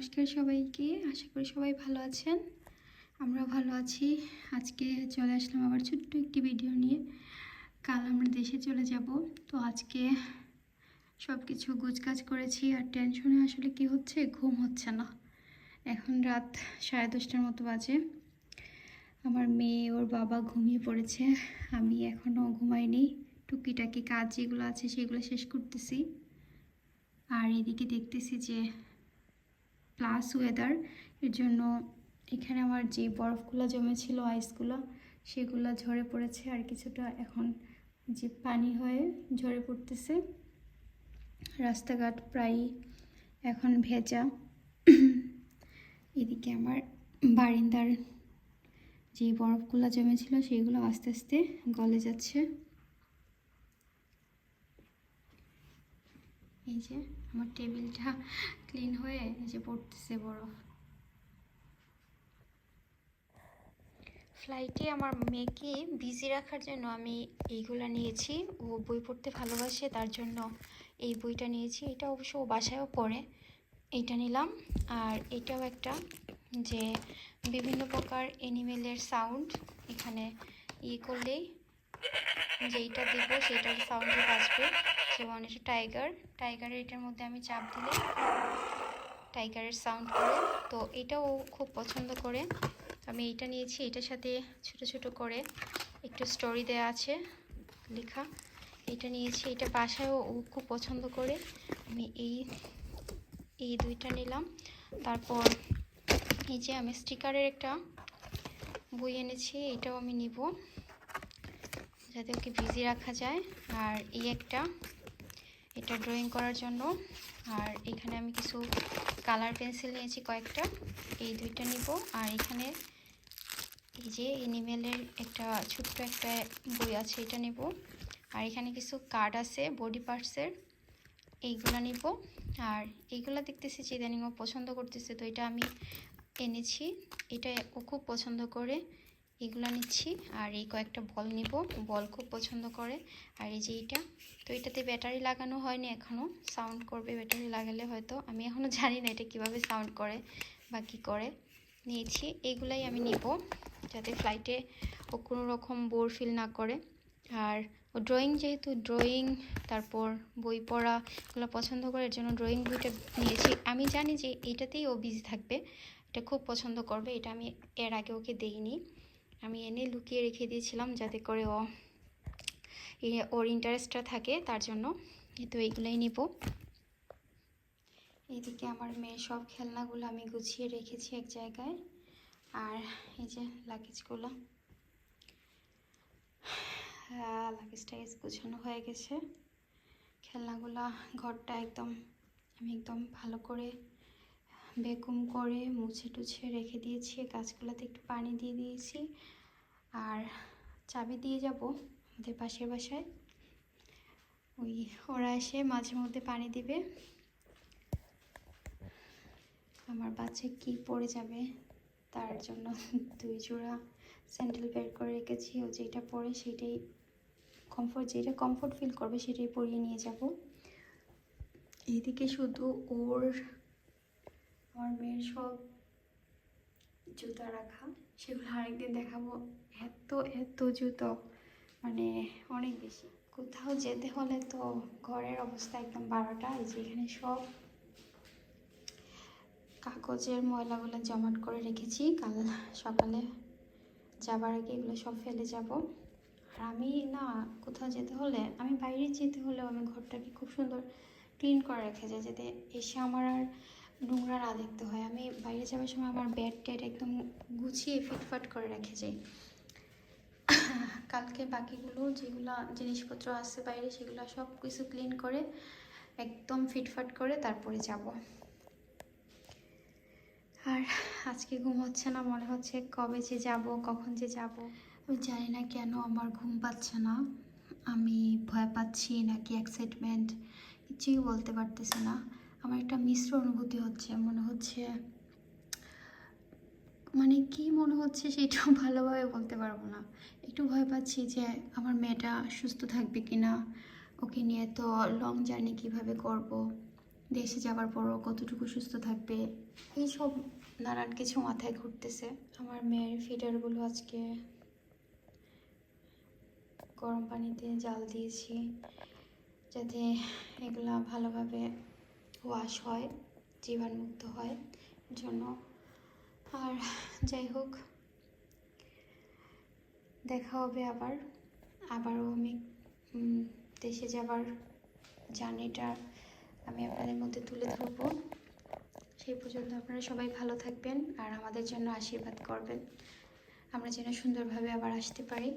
নমস্কার সবাইকে, আশা করি সবাই ভালো আছেন। আমরা ভালো আছি। আজকে চলে আসলাম আবার ছোট্ট একটি ভিডিও নিয়ে। কাল আমরা দেশে চলে যাব, তো আজকে সব কিছু গোছগাছ করেছি। আর টেনশনে আসলে কি হচ্ছে, ঘুম হচ্ছে না। এখন রাত 10:30টার মতো বাজে। আমার মেয়ে ওর বাবা ঘুমিয়ে পড়েছে, আমি এখনও ঘুমাইনি। টুকিটাকি কাজ যেগুলো আছে সেগুলো শেষ করতেছি। আর এদিকে দেখতেছি যে প্লাস ওয়েদার, এর জন্য এখানে আমার যে বরফগুলো জমেছিল, আইসগুলো, সেগুলো ঝরে পড়েছে। আর কিছুটা এখন যে পানি হয়ে ঝরে পড়তেছে। রাস্তাঘাট প্রায় এখন ভেজা। এদিকে আমার বারিন্দার যে বরফগুলো জমেছিল সেগুলো আস্তে আস্তে গলে যাচ্ছে। এই যে আমার টেবিলটা ক্লিন হয়ে এই যে পড়তেছে বরফ। ফ্লাইটে আমার মেয়েকে বিজি রাখার জন্য আমি এইগুলো নিয়েছি। ও বই পড়তে ভালোবাসে, তার জন্য এই বইটা নিয়েছি। এটা অবশ্য ও বাসায়ও পড়ে। এইটা নিলাম। আর এটাও একটা, যে বিভিন্ন প্রকার অ্যানিমেলের সাউন্ড এখানে করলেই যেইটা দিব সেটার সাউন্ডে বাজবে। যেমন এটা টাইগারের এটার মধ্যে আমি চাপ দিলে টাইগারের সাউন্ড করে। তো এটাও খুব পছন্দ করে। আমি এইটা নিয়েছি। এটার সাথে ছোট ছোট করে একটু স্টোরি দেওয়া আছে লেখা। এটা নিয়েছি। এটা বাসায়ও ও খুব পছন্দ করে। আমি এই দুইটা নিলাম। তারপর এই যে আমি স্টিকারের একটা বই এনেছি, এটাও আমি নিব যাতে ওকে বিজি রাখা যায়। আর এই একটা, এটা ড্রয়িং করার জন্য। আর এখানে আমি কিছু কালার পেন্সিল নিয়েছি কয়েকটা, এই দুইটা নিব। আর এখানে এই যে এনিমেলের একটা ছোট্ট একটা বই আছে, এটা নেব। আর এখানে কিছু কার্ড আছে বডি পার্টসের, এইগুলা নিব। আর এইগুলা দেখতেছি যে ইদানিং ও পছন্দ করতেছে, তো এটা আমি এনেছি। এটা ও খুব পছন্দ করে, এগুলা নিচ্ছি। আর এই কয়েকটা বল নিব, বল খুব পছন্দ করে। আর এই যে এইটা, তো এটাতে ব্যাটারি লাগানো হয়নি এখনও, সাউন্ড করবে ব্যাটারি লাগালে হয়তো। আমি এখনও জানি না এটা কীভাবে সাউন্ড করে বা কী করে। নিয়েছি এইগুলাই আমি নিব, যাতে ফ্লাইটে ও কোনো রকম বোর ফিল না করে। আর ও ড্রয়িং, যেহেতু ড্রয়িং তারপর বই পড়া এগুলো পছন্দ করে, এর জন্য ড্রয়িং বইটা নিয়েছি। আমি জানি যে এইটাতেই ও বিজি থাকবে, এটা খুব পছন্দ করবে। এটা আমি এর আগে ওকে দেইনি, আমি এনে লুকিয়ে রেখে দিয়েছিলাম যাতে করে ওর ইন্টারেস্টটা থাকে, তার জন্য। তো এইগুলোই নিব। এইদিকে আমার মেয়ের সব খেলনাগুলো আমি গুছিয়ে রেখেছি এক জায়গায়। আর এই যে লাগেজগুলো, লাগেজ টাগেজ গুছানো হয়ে গেছে। খেলনাগুলা, ঘরটা আমি একদম ভালো করে বেকুম করে মুছে টুছে রেখে দিয়েছি। গাছগুলোতে একটু পানি দিয়ে দিয়েছি। আর চাবি দিয়ে যাব আমাদের পাশের বাসায়, ওরা এসে মাঝে মধ্যে পানি দিবে। আমার বাচ্চা কি পড়ে যাবে তার জন্য 2 জোড়া স্যান্ডেল বের করে রেখেছি। ও যেটা পরে সেটাই যেটা কমফোর্ট ফিল করবে সেটাই পরিয়ে নিয়ে যাব। এইদিকে শুধু আমার মেয়ের সব জুতা রাখা, সেগুলো আরেকদিন দেখাবো। এত এত জুতো, মানে অনেক বেশি। কোথাও যেতে হলে তো ঘরের অবস্থা একদম 12টা। এই যে এখানে সব কাগজের ময়লাগুলো জমাট করে রেখেছি, কাল সকালে যাবার আগে এগুলো সব ফেলে যাব। আর আমি না, কোথাও যেতে হলে, আমি বাইরে যেতে হলেও আমি ঘরটাকে খুব সুন্দর ক্লিন করে রেখে যাই, যাতে এসে আমার আর নোংরা না দেখতে হয়। আমি বাইরে যাওয়ার সময় আমার বেড টেড একদম গুছিয়ে ফিটফাট করে রেখে যাই। কালকে বাকিগুলো যেগুলো জিনিসপত্র আছে বাইরে, সেগুলো সব কিছু ক্লিন করে একদম ফিটফাট করে তারপরে যাব। আর আজকে ঘুম হচ্ছে না, মনে হচ্ছে কবে যে যাব, কখন যে যাব। আমি জানি না কেন আমার ঘুম পাচ্ছে না। আমি ভয় পাচ্ছি নাকি এক্সাইটমেন্ট, কিছুই বলতে পারতেছি না। আমার একটা মিশ্র অনুভূতি হচ্ছে, মনে হচ্ছে, মানে কি মনে হচ্ছে সেটাও ভালোভাবে বলতে পারবো না। একটু ভয় পাচ্ছি যে আমার মেয়েটা সুস্থ থাকবে কিনা, ওকে নিয়ে তো লং জার্নি কিভাবে করব। দেশে যাওয়ার পরও কতটুকু সুস্থ থাকবে, এইসব নানান কিছু মাথায় ঘুরতেছে। আমার মেয়ের ফিডারগুলো আজকে গরম পানিতে জাল দিয়েছি যাতে এগুলা ভালোভাবে ওয়াশ হয়, জীবাণুমুক্ত হয় জন্য। আর যাই হোক, দেখা হবে আবারও আমি দেশে যাবার জার্নিটা আমি আপনাদের মধ্যে তুলে ধরবো। সেই পর্যন্ত আপনারা সবাই ভালো থাকবেন আর আমাদের জন্য আশীর্বাদ করবেন, আমরা যেন সুন্দরভাবে আবার আসতে পারি।